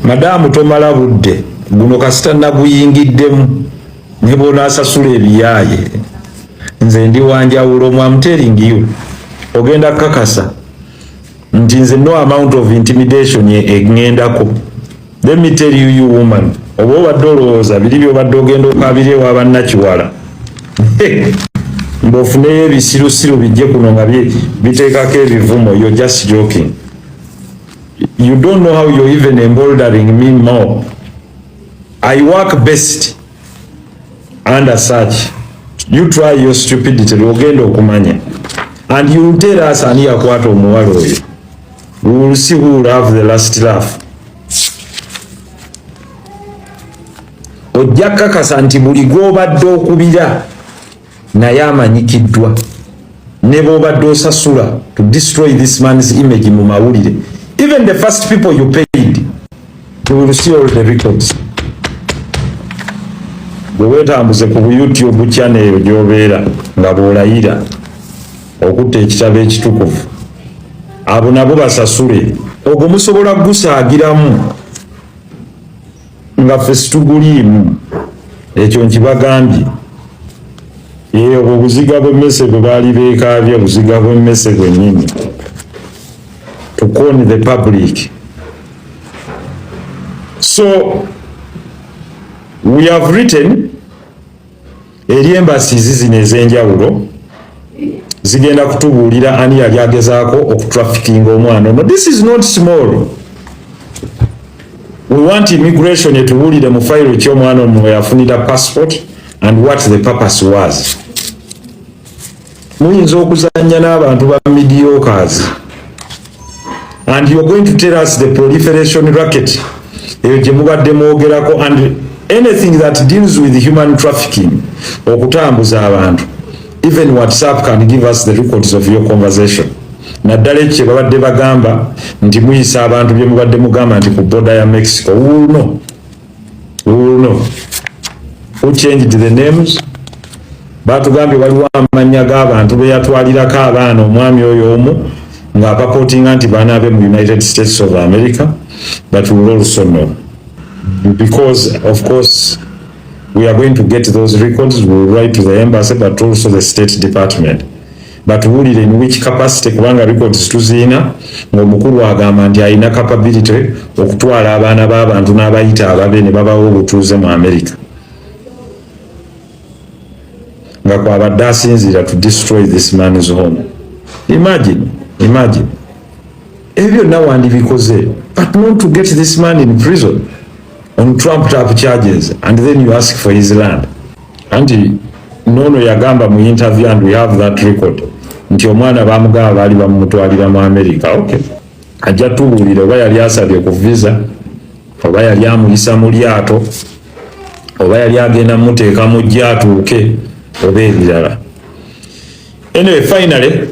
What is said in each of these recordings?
Madamu tomala budde guno kasita naguyingiddemu ne bw'onaasasula ebiyaaye nze ndi wanjawulo mwamuteringiyo ogenda kakasa nti nze no amount of intimidation eŋŋendako. Let me tell you woman, oba obadde olowooza biri by'obadde ogenda okabira ewa bannakiwala ng'ofuneyo ebisirusiru bijje kuno nga biteekako ebivumo, you're just joking. You don't know how you're even emboldering me more. I work best under such. You try your stupidity, ogenda okumanya. And you will tell us ani yakwata omuwala oyo. We will see who will have the last laugh. Ojja kakasa nti buli gw'obadde okubira naye amanyikiddwa ne bw'obadde osasula to destroy this man's image mu mawulire. Even the first people you paid, you will see all the records. Bweweetambuze ku YouTube channel gy'obeera nga bw'olayira okutta ekitabo ekitukuvu, abo nabo basasule. Ogwo musobola gusaagiramu nga ffe situguliimu, ekyo nkibagambye. Obwo buziga bw'emmese bwe baali beekaabye, buziga bw'emmese bwennyini. To con the public. So we have written eri embassies zino ez'enjawulo zigenda kutubuulira ani yali agezaako okutrafficking omwana ono. This is not small. We want immigration etubuulire mu file eky'omwana ono yafunira passport and what the purpose was. Muyinza okuzanya n'abantu ba mediocres. And you are going to tell us the proliferation racket and anything that deals with human trafficking okutambuza abantu. Even WhatsApp can give us the records of your conversation. Naddala ekyo babadde bagamba nti muyisa abantu bye mubadde mugamba nti ku border ya Mexico. We will know. We will know. Who changed the names? Batugambye waliwo amannya g'abantu be yatwalirako abaana omwami oyo omu nga purporting nti baana be mu United States of America, but we will also know. Because, of course, we are going to get those records. We will write to the embassy, but also the State Department. But we will in which capacity kubanga records tuzina ng'omukulu agamba nti alina capability okutwala abaana b'abantu n'abayita ababe ne babawo obutuuze mu America. Nga kwabadde asinziira to destroy this man's home. Imagine. Ebyo byonna wandibikoze, but not to get this man in prison on trumped up charges and then you ask for his land. Anti nono yagamba mu interview and we have that record nti omwana bamugaba baali bamutwalira mu America. Okay, ajja tubuulire oba yali asabye ku visa, oba yali amuyisa mu lyato, oba yali agenda muteeka mu gyatuuke oba ebirala. Anyway, finally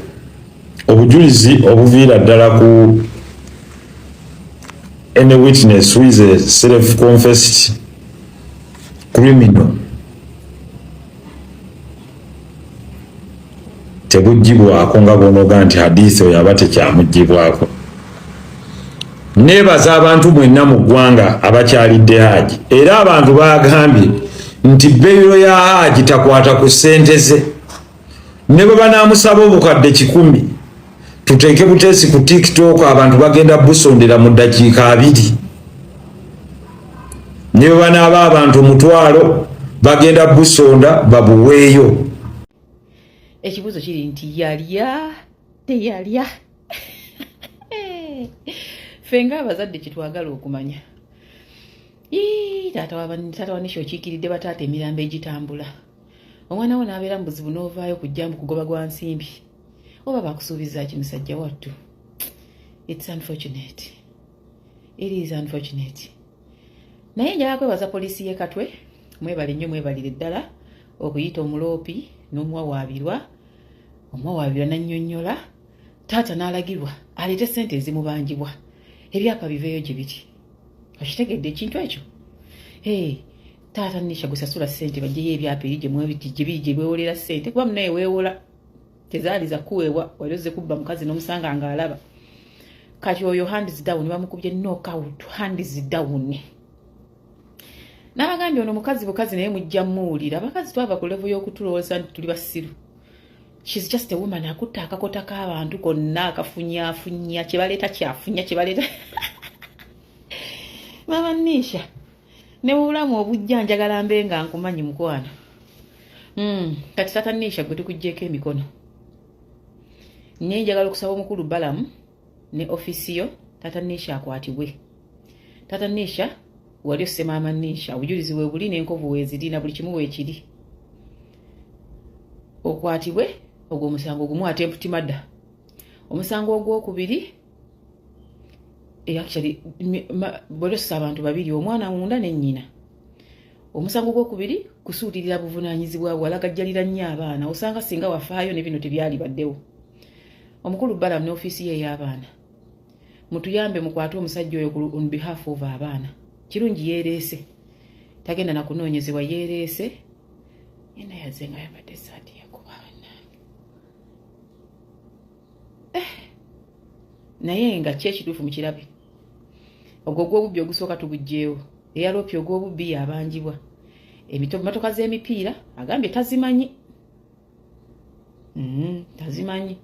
obujulizi obuviira ddala ku any witness who is a self-confessed criminal tebugibwako nga bonoga nti hadithi oyo aba tekyamugibwako. Neebaza abantu mwenna mu ggwanga abakyalidde Hajji, era abantu bagambye nti bbeeyo ya Hajji takwata ku ssente ze. Ne bwe banaamusaba obukadde 100 tuteeke buteesi ku TikTok abantu bagenda busondera mu ddakiika 2. Ne bwe banaaba abantu 1,000 bagenda busonda babuweeyo. Ekibuuzo kiri nti yalya teyalya? Ffe ng'abazadde kitwagala okumanya. Taata wa Nisha okiikiridde bataata emirambo egitambula. Omwana wo n'abeera mu buzibu n'ovaayo kujja mu kugoba gwa nsimbi. Oba bakusuubiza ki musajja wattu? It's unfortunate. It is unfortunate. Naye njala kwebaza poliisi y'e Katwe, mwebale nnyo mwebalire ddala okuyita omuloopi n'omuwawaabirwa n'annyonnyola. Taata n'alagirwa aleete ssente ezimubangibwa, ebyapa biveeyo gye biti. Okitegedde ekintu ekyo? Taata Nisha gusasula ssente bajjeyo ebyapa eri gye beewolera ssente kuba munaye weewola tezaali za kuweebwa wali ozze kubba mukazi n'omusanga ng'alaba. kati oyo hands down bamukubye knockout hands down. Nabagambye ono mukazi bukazi naye mujja muwulira abakazi twava ku level y'okutulowooza nti tuli basiru. She's just a woman akutta akakota k'abantu konna akafunya kyebaleeta kyafunya kyebaleeta. Mama Nisha ne bulamu obujja njagala mbe nga nkumanyi mukwana. Kati Tata Nisha gwe tukuggyeko emikono. Nye njagala okusaba omukulu Balamu ne ofisiyo Tata Nisha akwatibwe. Tata Nisha wali ose Mama Nisha obujulizi bwe buli n'enkovu weezirina buli kimu weekiri. Okwatibwe ogwo omusango gumu attempt murder. Omusango ogwokubiri actually bolosa abantu babiri omwana munda ne nnyina. Omusango gwokubiri kusuulirira buvunaanyizibwa bwalagajjalira nnyo abaana osanga singa wafaayo ne bino tebyali baddewo. Omukulu Balamu ne ofisi ye y'abaana mutuyambe mukwate omusajja oyo on behalf of abaana. Kirungi yeereese tagenda na kunoonyezebwa yeereese yena yazenga yabadde saati yakubaana naye nga kyekituufu mu kirabe ogwo gw'obubbi ogusooka tugugjeewo eyaloopye ogw'obubbi yabanjibwa emmotoka z'emipiira agambye tazimanyi tazimanyi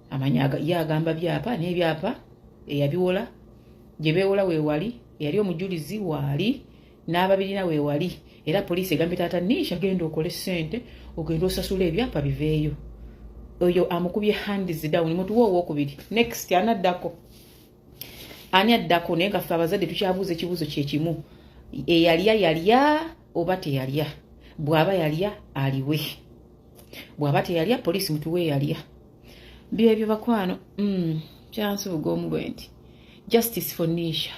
amanya yagamba byapa n'ebyapa eyabiwola gye beewola weewali eyali omujulizi waali n'ababirina weewali era poliisi egambye Tata Nisha genda okole ssente ogenda osasula ebyapa biveeyo. Oyo amukubye hands down mutuwa owookubiri. Next anaddako ani addako naye nga ffe abazadde tukyabuuza ekibuuzo kyekimu yalya oba teyalya. Bw'aba yalya aliwe, bw'aba teyalya poliisi mutuwe yalya. Byebyo bakwano kyansuuga omugwe nti justice for Nisha.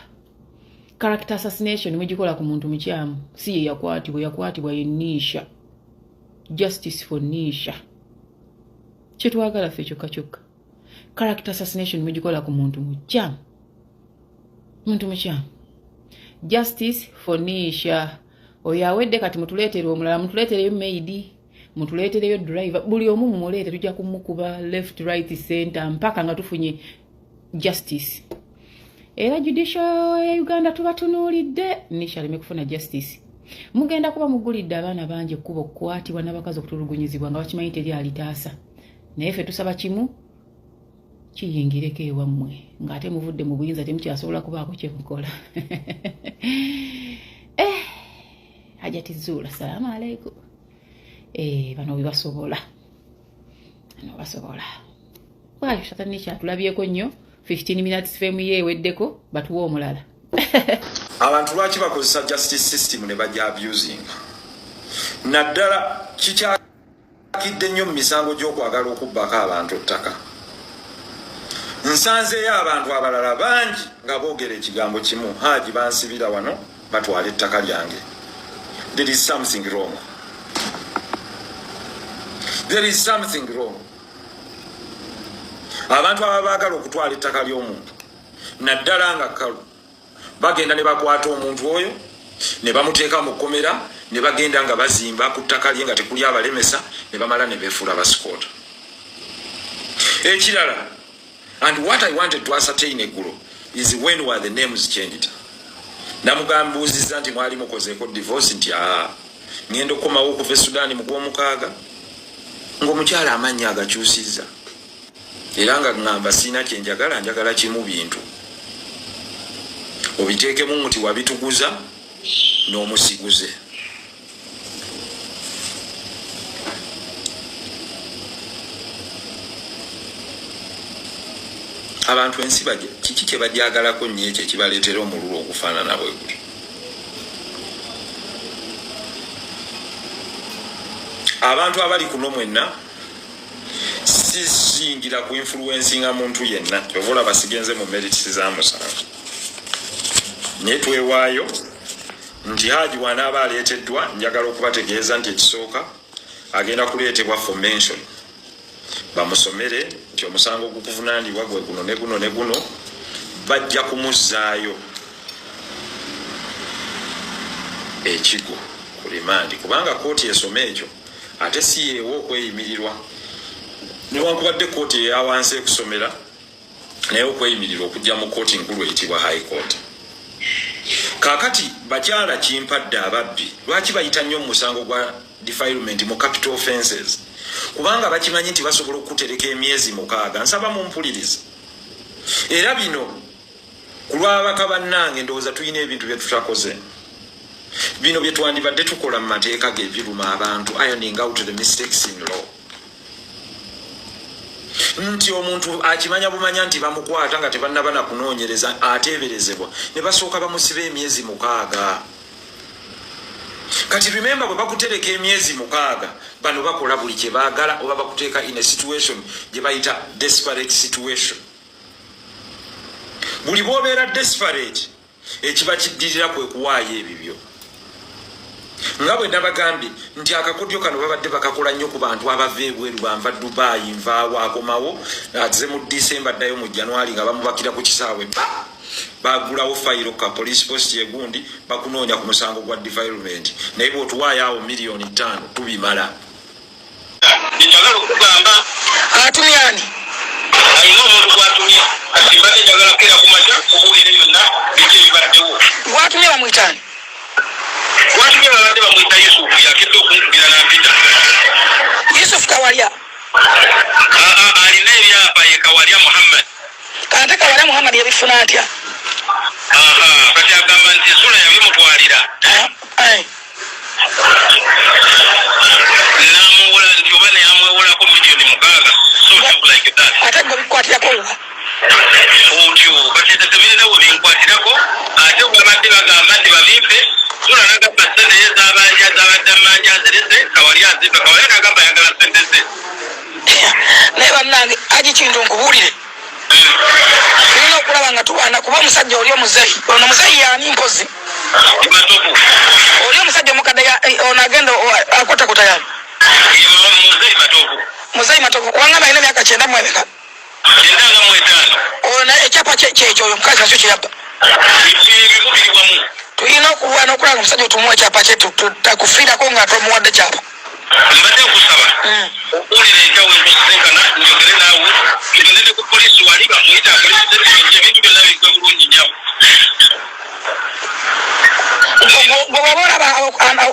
Character assassination mugikola ku muntu mukyamu si ye yakwatibwa ye Nisha. Justice for Nisha kyetwagala ffe kyokka. Character assassination mugikola ku muntu mukyamu Justice for Nisha. Oyo awedde kati mutuleetere omulala, mutuleetereyo maidi, mutuleetereyo driver, buli omu mumuleete tujja kumukuba left right center mpaka nga tufunye justice. Era judicial ya Uganda tubatunuulidde Nisha aleme kufuna justice. Mugenda kuba mugulidde abaana bangi ekkubo okukwatibwa n'abakazi okutulugunyizibwa nga bakimanyi teri alitaasa. Naye ffe tusaba kimu kiyingireko ewammwe ng'ate muvudde mu buyinza temukyasobola kubaako kye mukola. Hajjat Zullah salamu alaikum. Bano bibasobola. Waayo Tata Nisha atulabyeko nnyo 15 minutes femu yeeweddeko batuwa omulala. Abantu lwaki bakozesa justice system ne bajja abusing. Naddala kikyakidde nnyo mu misango gy'okwagala okubbako abantu ttaka. Nsanzeeyo abantu abalala bangi nga boogera ekigambo kimu Haji bansibira wano batwala ettaka lyange. There is something wrong. Abantu abaagala okutwala ettaka ly'omuntu naddala nga kkalu bagenda ne bakwata omuntu oyo ne bamuteeka mu kkomera ne bagenda nga bazimba ku ttaka lye nga tekuli abalemesa ne bamala ne beefuula basikoota. Ekirala, and what I wanted to ascertain eggulo is when were the names changed. Namugambuuzizza nti mwali mukozeeko divorce nti ngenda okukomawo okuva e Sudan mu Gwomukaaga ng'omukyala amannya agakyusizza era nga ngamba siina kyenjagala njagala kimu bintu obiteekemu muti wabituguza n'omusiguze. Abantu ensi bajja kiki kye bajjagalako nnyo ekyo ekibaleetera omululu okufaanana bwe guli. Abantu abali kuno mwenna sisingira ku influencinga muntu yenna kyovula basigenze mu merits za musango. Naye twewaayo nti Haji wanaaba aleeteddwa njagala okubategeeza nti ekisooka agenda kuleetebwa for mention bamusomere nti omusango gukuvunaanibwa gwe guno ne guno bajja kumuzzaayo ekigo ku rimandi kubanga kooti esoma ekyo ate si yeewo okweyimirirwa newankubadde kooti eyawansi ekusomera naye okweyimirira okujja mu kooti nkulu eyitibwa high court. Kakati bakyala kimpadde ababbi lwaki bayita nnyo mu musango gwa defilement mu capital offenses kubanga bakimanyi nti basobola okutereka emyezi 6 nsaba mu mpuliriza era bino kulwabaka bannange ndowooza tulina ebintu bye tutakoze bino bye twandibadde tukola mu mateeka g'ebiruma abantu ironing out the mistakes in law nti omuntu akimanya bumanya nti bamukwata nga tebannaba na kunoonyereza ateeberezebwa ne basooka bamusiba emyezi 6. Kati remember bwe bakutereka emyezi 6 bano bakola buli kye baagala oba bakuteeka in a situation gye bayita desperate situation. Buli bw'obeera desperate ekiba kiddirira kwe kuwaayo ebibyo. Nga bwe nabagambye nti akakodyo kano babadde bakakola nnyo ku bantu abava ebweru banva Dubai nvaawo akomawo azze mu December addayo mu January nga bamubakira ku kisaawe bagulawo fayiro ka police post egundi bakunoonya ku musango gwa defilement naye bw'otuwaayo awo million 5 tubimala. Njagala okugamba atumyani alina omuntu gwatumye asimbadde njagala kera kumaja okuwulira yonna biki ebibaddewo. gwatumye bamwitani Watumye babadde bamwita Yusufu yakedde okunkubira n'ampita. Yusuf Kawalya alina ebyapa ye Kawalya Muhammad. kante Kawalya Muhammad yabifuna atya? Kati agamba nti ensula yabimutwalira namuwola nti oba neyamwewolako million 6 something like that. ate gwe bikwatirako wa otyo kati tebirina we binkwatirako ate babadde bagamba nti babimpe sula nagamba sente ye zabanja zabadde amanja azirese Kawalya azimba Kawalya nagamba yagala sente ze naye bannange Hajji Kintu nkubuulire tulina okulaba nga tuwaana kuba omusajja oli omuzeyi ono muzeyi yaani mpozi matovu oli omusajja omukadde ono agenda akotakota yani muzeyi matovu muzeyi matovu wangamba alina emyaka 9 mu emeka 95 ono ekyapa kyekyo oyo omukazi nakyo kyeyabba bikubirwamu. tulina okuwaana okulaba omusajja otumuwa ekyapa kye takufiirako nga tomuwadde kyapa. Mbadde nkusaba okuwulira ekyawe nkusinkana njogere naawe tugende ku poliisi wali bamuyita pulezidenti ebintu byonna bigwe bulungi nnyo.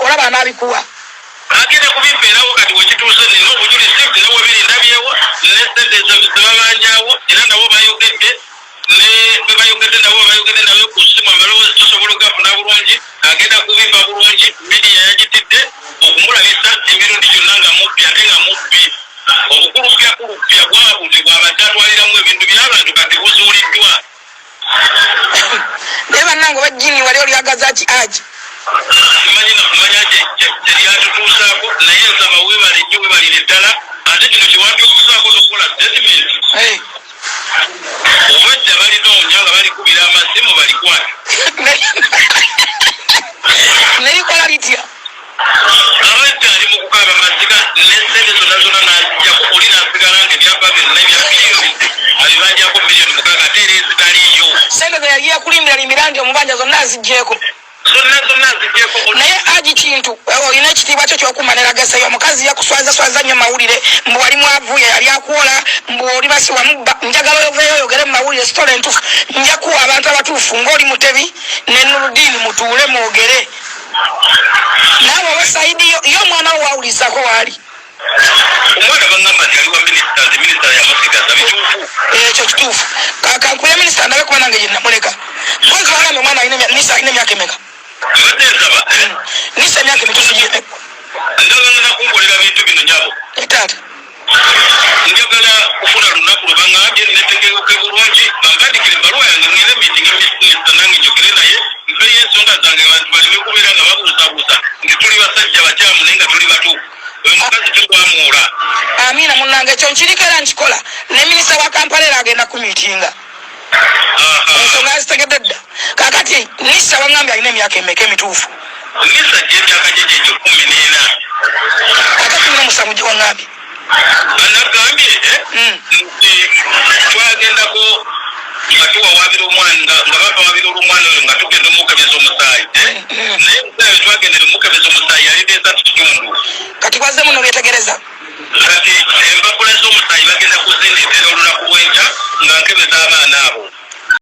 olaba anaabikuwa agenda kubimpeerawo kati wekituuse nina obujulizi nawe biri ndabyewo nesente zebabanjawo era nabo bayogedde bebayogedde nabo bayogedde nawe ku ssimu amalowoozi tusobola okugafuna bulungi agenda kubimba bulungi midiya yagitidde okumulabisa emirundi gyonna nga mubbi ate nga mubbi obukulupyakulupya bwabuti bwabadde atwaliramu ebintu by'abantu kati buzuuliddwa. naye bannange bajjini wali olyagazaki Hajji simanyi na kumanya kyeyatutuusaako naye nsaba webale nnyo webalire ddala ate kino kyewatuusaako tokola statement obwedda balinoonya nga balikubira amasimu balikwata nerikola litya abadde ali mu kukaaba masiga nesente zonna zonna najjako oli nasigala nga ebyapa byonna ebya miliyoni abibanjako miliyoni 6 ate era ezitaliiyo sente ze yali yakulindira limbira nti omubanja zonna azigjeeko zonna azigjeeko. naye Hajji Kintu olina ekitiibwa kyo kyokumanira gaseyo omukazi yakuswaza nnyo mawulire mbu wali mwavuye yali akuwola mbu oli basiwamubba njagala oveeyo oyogere mu mawulire sitole entuufu nja kuwa abantu abatuufu ng'oli Mutebi ne Nuruddin mutuule mwogere naawe oba sayidi yo omwana wo wawulizaako waali omwana bangamba nti aliwa minisita yamusigaza bituufu ekyo kituufu kankuya minisita ndabe kuba nange gyenamuleka mpozi wagambe omwana Nisha alina emyaka emeka mbadde nsaba Nisha emyaka emituufu gyemeka njagala nakunkolera bintu bino nyabo etaata njagala kufuna lunaku lwe baŋŋambye netegeekoke bulungi bampandikire ebbaluwa yange ngende miitingi minisita nange njogere naye mpeyo ensonga zange bantu baleme kubeera nga babuusabuusa nti tuli basajja bakyamu naye nga tuli batuufu oyo mukazi tetwamuula. amiina munnange ekyo nkiriko era nkikola ne minisita wa Kampala era agenda kumiitinga ensonga zitegedde dda kakati Nisha waŋŋambye alina emyaka emeka emituufu Nisha gy'emyaka gye gyekyo 14 ate 17 gye waŋŋambye anagambye nti twagendako nga tuwawabira omwana nga batwawabira olw'omwana oyo nga tugenda omukebeza omusaayi naye omusaayi twagendera omukebeza omusaayi yali 3 kati gwazzemu n'obyetegereza kati empapula z'omusaayi bagenda kuzindeetera olunaku lw'enkya nga nkebeza abaana abo